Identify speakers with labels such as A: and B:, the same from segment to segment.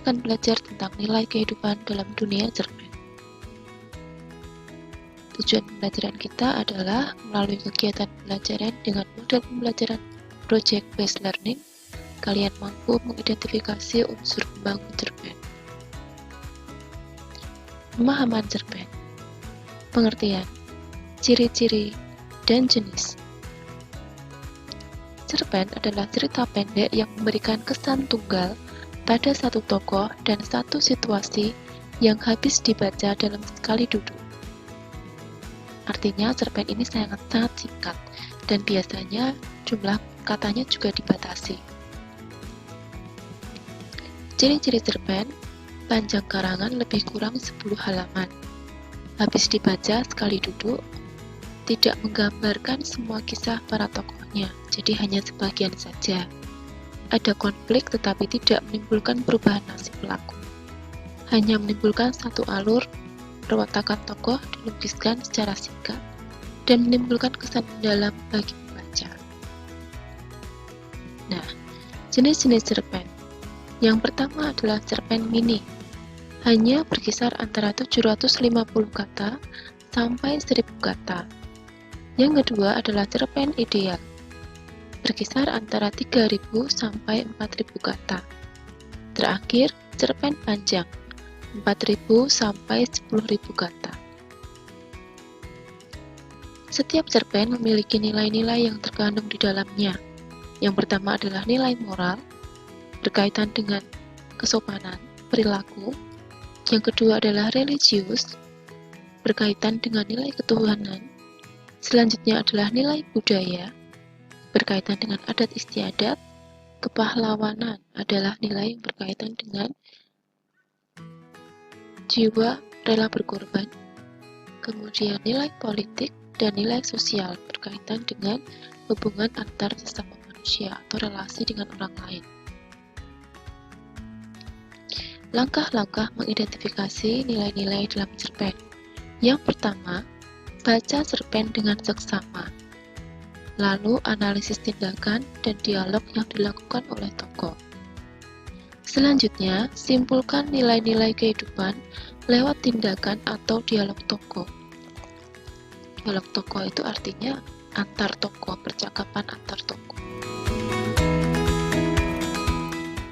A: akan belajar tentang nilai kehidupan dalam dunia cerpen. Tujuan pembelajaran kita adalah melalui kegiatan pembelajaran dengan model pembelajaran Project Based Learning, kalian mampu mengidentifikasi unsur pembangun cerpen. Pemahaman cerpen, pengertian, ciri-ciri, dan jenis. Cerpen adalah cerita pendek yang memberikan kesan tunggal pada satu tokoh dan satu situasi yang habis dibaca dalam sekali duduk. Artinya, cerpen ini sangat singkat dan biasanya jumlah katanya juga dibatasi. Ciri-ciri cerpen, panjang karangan lebih kurang 10 halaman, habis dibaca sekali duduk, tidak menggambarkan semua kisah para tokohnya, jadi hanya sebagian saja. Ada konflik tetapi tidak menimbulkan perubahan nasib pelaku. Hanya menimbulkan satu alur, perwatakan tokoh dilukiskan secara singkat, dan menimbulkan kesan mendalam bagi pembaca. Nah, jenis-jenis cerpen. Yang pertama adalah cerpen mini. Hanya berkisar antara 750 kata sampai 1000 kata. Yang kedua adalah cerpen ideal, berkisar antara 3000 sampai 4000 kata. Terakhir, cerpen panjang, 4000 sampai 10.000 kata. Setiap cerpen memiliki nilai-nilai yang terkandung di dalamnya. Yang pertama adalah nilai moral, berkaitan dengan kesopanan, perilaku. Yang kedua adalah religius, berkaitan dengan nilai ketuhanan. Selanjutnya adalah nilai budaya, berkaitan dengan adat istiadat. Kepahlawanan adalah nilai yang berkaitan dengan jiwa rela berkorban. Kemudian nilai politik dan nilai sosial berkaitan dengan hubungan antar sesama manusia atau relasi dengan orang lain. Langkah-langkah mengidentifikasi nilai-nilai dalam cerpen. Yang pertama, baca cerpen dengan seksama, lalu analisis tindakan dan dialog yang dilakukan oleh tokoh. Selanjutnya, simpulkan nilai-nilai kehidupan lewat tindakan atau dialog tokoh. Dialog tokoh itu artinya antar tokoh, percakapan antar tokoh.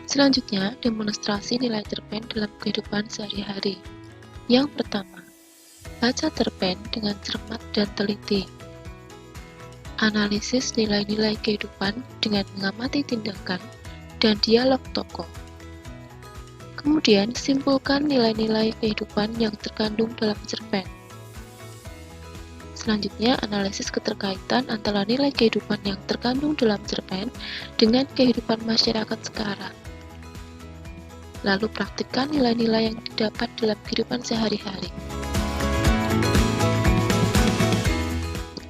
A: Selanjutnya, demonstrasi nilai cerpen dalam kehidupan sehari-hari. Yang pertama, baca cerpen dengan cermat dan teliti. Analisis nilai-nilai kehidupan dengan mengamati tindakan dan dialog tokoh. Kemudian, simpulkan nilai-nilai kehidupan yang terkandung dalam cerpen. Selanjutnya, analisis keterkaitan antara nilai kehidupan yang terkandung dalam cerpen dengan kehidupan masyarakat sekarang. Lalu, praktikkan nilai-nilai yang didapat dalam kehidupan sehari-hari.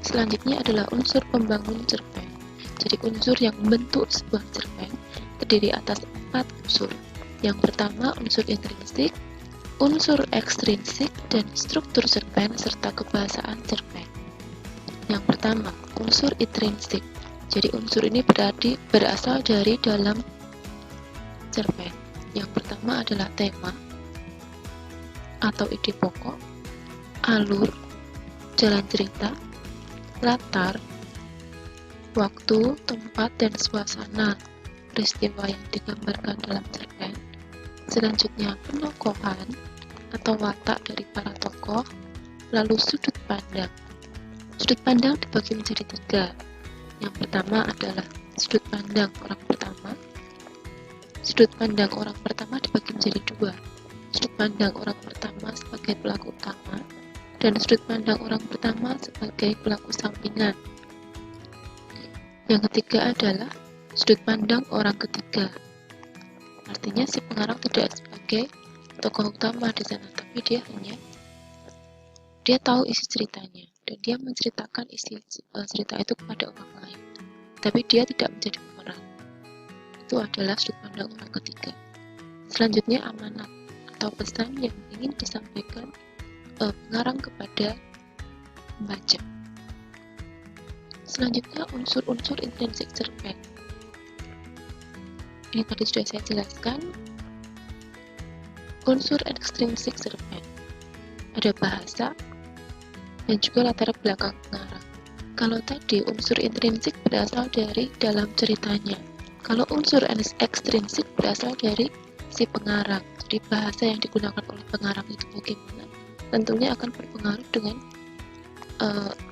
A: Selanjutnya adalah unsur pembangun cerpen. Jadi unsur yang membentuk sebuah cerpen terdiri atas 4 unsur. Yang pertama unsur intrinsik, unsur ekstrinsik, dan struktur cerpen serta kebahasaan cerpen. Yang pertama, unsur intrinsik. Jadi unsur ini berasal dari dalam cerpen. Yang pertama adalah tema atau ide pokok, alur, jalan cerita, latar, waktu, tempat, dan suasana peristiwa yang digambarkan dalam cerpen. Selanjutnya, penokohan atau watak dari para tokoh, lalu sudut pandang. Sudut pandang dibagi menjadi 3. Yang pertama adalah sudut pandang orang pertama. Sudut pandang orang pertama dibagi menjadi 2. Sudut pandang orang pertama sebagai pelaku utama, dan sudut pandang orang pertama sebagai pelaku sampingan. Yang ketiga adalah sudut pandang orang ketiga. Artinya si pengarang tidak sebagai tokoh utama di sana, tapi dia tahu isi ceritanya dan dia menceritakan isi cerita itu kepada orang lain. Tapi dia tidak menjadi pemeran. Itu adalah sudut pandang orang ketiga. Selanjutnya amanat atau pesan yang ingin disampaikan pengarang kepada pembaca. Selanjutnya unsur-unsur intrinsik cerpen. Ini tadi sudah saya jelaskan. unsur ekstrinsik cerpen, ada bahasa, dan juga latar belakang pengarang. Kalau tadi unsur intrinsik berasal dari dalam ceritanya, kalau unsur ekstrinsik berasal dari si pengarang. Jadi bahasa yang digunakan oleh pengarang itu bagaimana, tentunya akan berpengaruh dengan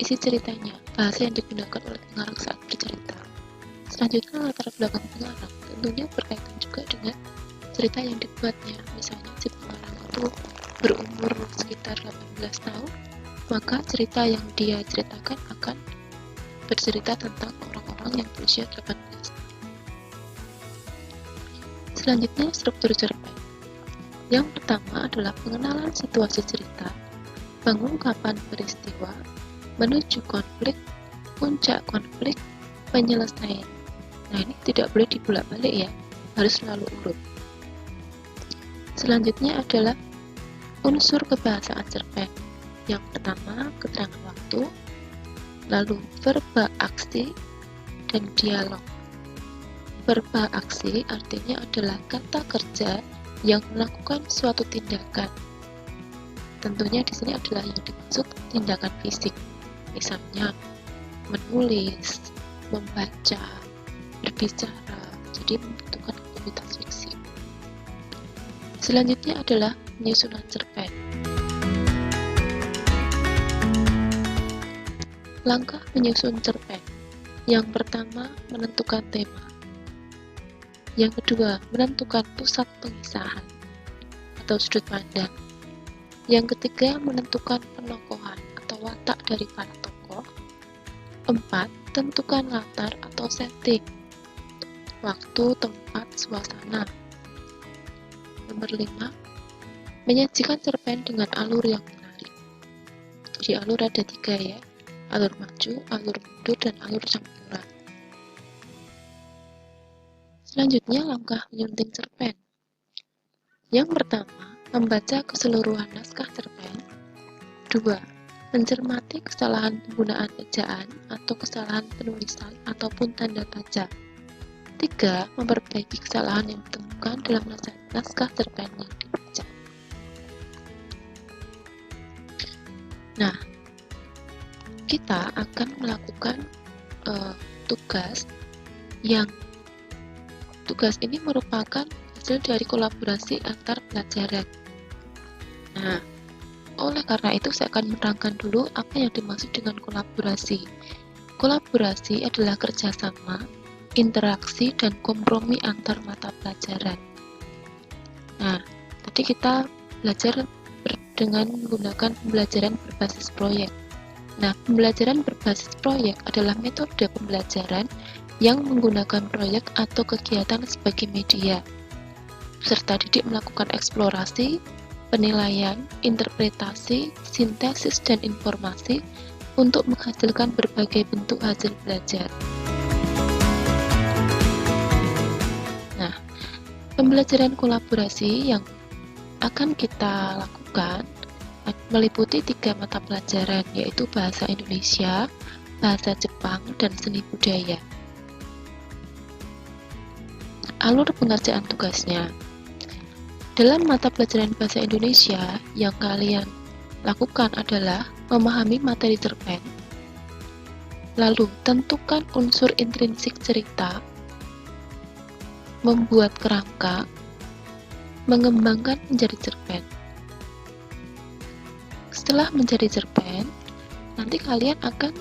A: isi ceritanya, bahasa yang digunakan oleh pengarang saat bercerita. Selanjutnya latar belakang pengarang, tentunya berkaitan juga dengan cerita yang dibuatnya. Misalnya si pengarang itu berumur sekitar 18 tahun, maka cerita yang dia ceritakan akan bercerita tentang orang-orang yang berusia 18 tahun. Selanjutnya struktur cerpen. Yang pertama adalah pengenalan situasi cerita, pengungkapan peristiwa, menuju konflik, puncak konflik, penyelesaian. Nah, ini tidak boleh dibolak-balik ya, harus selalu urut. Selanjutnya adalah unsur kebahasaan cerpen. Yang pertama, keterangan waktu, lalu verba aksi, dan dialog. Verba aksi artinya adalah kata kerja yang melakukan suatu tindakan. Tentunya di sini adalah yang dimaksud tindakan fisik. Misalnya menulis, membaca, berbicara, jadi membutuhkan aktivitas fisik. Selanjutnya adalah penyusunan cerpen. Langkah menyusun cerpen. Yang pertama, menentukan tema. Yang kedua, menentukan pusat pengisahan atau sudut pandang. Yang ketiga, menentukan penokohan atau watak dari para tokoh. 4. Tentukan latar atau setting. Waktu, tempat, suasana. Nomor 5. Menyajikan cerpen dengan alur yang menarik. Jadi alur ada 3 ya. Alur maju, alur mundur, dan alur campur. Selanjutnya langkah menyunting cerpen. Yang pertama, membaca keseluruhan naskah cerpen. 2. Mencermati kesalahan penggunaan ejaan atau kesalahan penulisan ataupun tanda baca. 3. Memperbaiki kesalahan yang ditemukan dalam naskah cerpen yang dibaca. Nah, kita akan melakukan tugas ini merupakan hasil dari kolaborasi antar pelajaran. Nah, oleh karena itu saya akan menerangkan dulu apa yang dimaksud dengan kolaborasi. Kolaborasi adalah kerjasama, interaksi, dan kompromi antar mata pelajaran. Nah, tadi kita belajar dengan menggunakan pembelajaran berbasis proyek. Nah, pembelajaran berbasis proyek adalah metode pembelajaran yang menggunakan proyek atau kegiatan sebagai media. Peserta didik melakukan eksplorasi, penilaian, interpretasi, sintesis, dan informasi untuk menghasilkan berbagai bentuk hasil belajar. Nah, pembelajaran kolaborasi yang akan kita lakukan meliputi 3 mata pelajaran, yaitu bahasa Indonesia, bahasa Jepang, dan seni budaya. Alur pengerjaan tugasnya. Dalam mata pelajaran bahasa Indonesia, yang kalian lakukan adalah memahami materi cerpen, lalu tentukan unsur intrinsik cerita, membuat kerangka, mengembangkan menjadi cerpen. Setelah menjadi cerpen, nanti kalian akan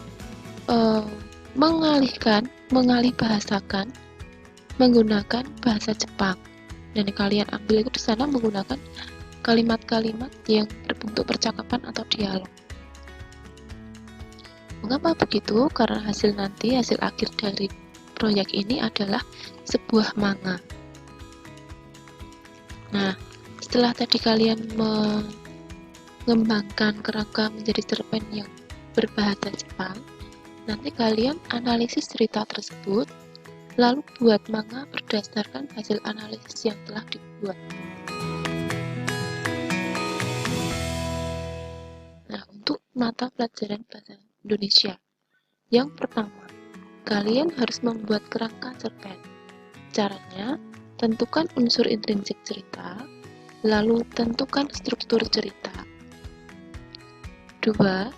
A: mengalih bahasakan menggunakan bahasa Jepang, dan kalian ambil itu di sana menggunakan kalimat-kalimat yang berbentuk percakapan atau dialog. Mengapa begitu? Karena hasil akhir dari proyek ini adalah sebuah manga. Nah, setelah tadi kalian mengembangkan kerangka menjadi cerpen yang berbahasa Jepang, nanti kalian analisis cerita tersebut, lalu buat manga berdasarkan hasil analisis yang telah dibuat. Nah, untuk mata pelajaran bahasa Indonesia, yang pertama, kalian harus membuat kerangka cerpen. Caranya, tentukan unsur intrinsik cerita, Lalu tentukan struktur cerita. 2.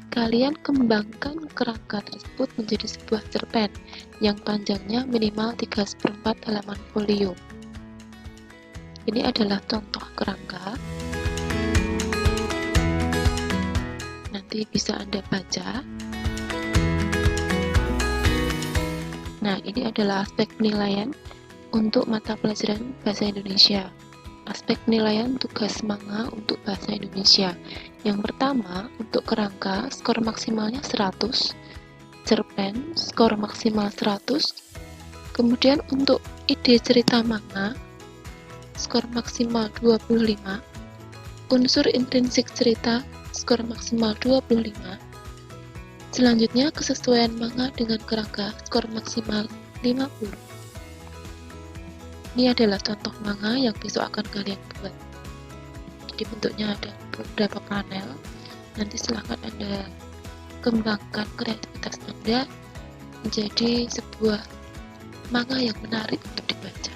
A: Kalian kembangkan kerangka tersebut menjadi sebuah cerpen yang panjangnya minimal 3/4 halaman folio. Ini adalah contoh kerangka. Nanti bisa Anda baca. Nah, ini adalah aspek penilaian untuk mata pelajaran Bahasa Indonesia. Aspek penilaian tugas manga untuk Bahasa Indonesia. Yang pertama, untuk kerangka, skor maksimalnya 100. Cerpen, skor maksimal 100. Kemudian untuk ide cerita manga, skor maksimal 25. Unsur intrinsik cerita, skor maksimal 25. Selanjutnya, kesesuaian manga dengan kerangka, skor maksimal 50. Ini adalah contoh manga yang besok akan kalian buat. Jadi bentuknya ada beberapa panel. Nanti silahkan Anda kembangkan kreativitas Anda menjadi sebuah manga yang menarik untuk dibaca.